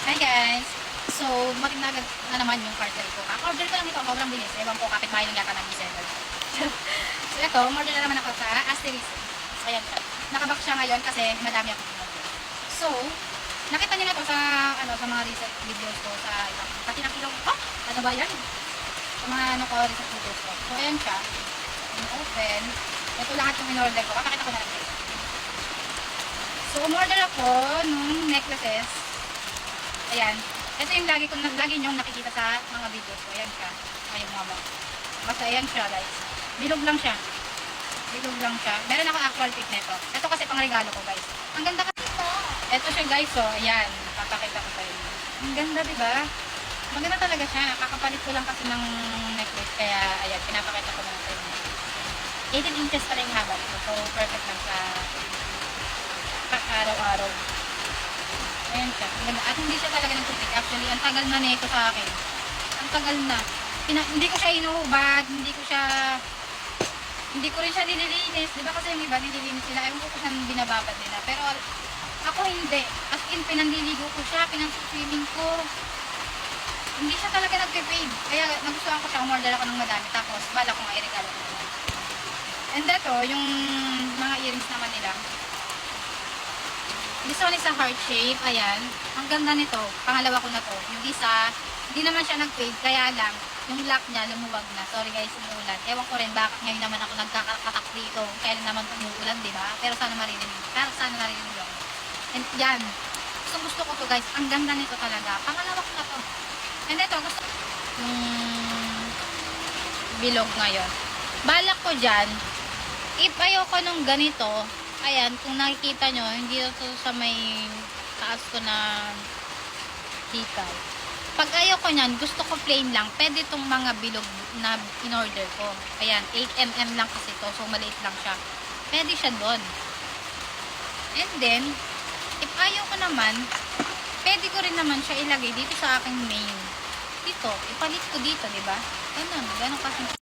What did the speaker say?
Hi guys! So, matinagad na naman yung parcel ko. Order ko lang ito, sobrang bilis. Ewan ko, kapitbahay lang yata ng reseller. So, ito, order na naman ako sa Asterisk. Ayan siya. Nakabox siya ngayon kasi madami ako order. So, nakita niyo na to sa, sa mga recent videos ko sa ibang. Pati nakilong, ano ba yan? Sa mga recent videos ko. So, ayan siya. Open. Ito lahat yung in-order ko. Kapakita ko na lang guys. So, umorder ako nung necklaces. Ayan. Ito yung lagi nyo nakikita sa mga videos ko. Ayan siya. Ayan mga box. Basta ayan siya guys. Bilog lang siya. Bilog lang siya. Meron ako actual pic nito. Ito kasi pang regalo ko guys. Ang ganda kasi ito. Ito siya guys. So, ayan. Papakita ko sa inyo. Ang ganda diba? Maganda talaga siya. Kakapalit ko lang kasi ng necklace. Kaya ayan. Pinapakita ko na sa inyo. 18 inches pa rin yung haba ito. So, perfect lang sa araw-araw. Ayan siya. At hindi siya talaga nagtupik. Actually, ang tagal na nito sa akin. Ang tagal na. Hindi ko siya inuhubad. Hindi ko rin siya nililinis. Diba kasi yung iba nililinis nila. Ewan ko kung saan binababad nila. Pero ako hindi. As in, pinanliligo ko siya. Pinansuswimming ko. Hindi siya talaga nagpe-fade. Kaya nagustuhan ko siya. Umorder ako ng madami. Tapos, bala ko nga i-regalo ko. And ito, yung mga earrings naman nila. This one is a heart shape. Ayan. Ang ganda nito. Pangalawa ko na to. Yung isa, hindi naman siya nag-fade. Kaya lang, yung lock niya lumuwag na. Sorry guys, umuulan. Ewan ko rin bakit ngayon naman ako nagkakatak dito. Kailan naman umuulan, diba? Pero sana marinig. Ako. And yan. Gusto ko to guys. Ang ganda nito talaga. Pangalawa ko na to. And ito, gusto ko yung bilog ngayon. Balak ko dyan, if ayoko nung ganito, ayan, kung nakikita nyo, hindi ito sa may taas ko na hikaw. Pag ayoko nyan, gusto ko plain lang. Pwede itong mga bilog na in-order ko. Ayan, 8mm lang kasi to. So, maliit lang siya. Pwede siya doon. And then, if ayoko naman, pwede ko rin naman siya ilagay dito sa aking main. Dito, ipalit ko dito, diba? Ganun kasi.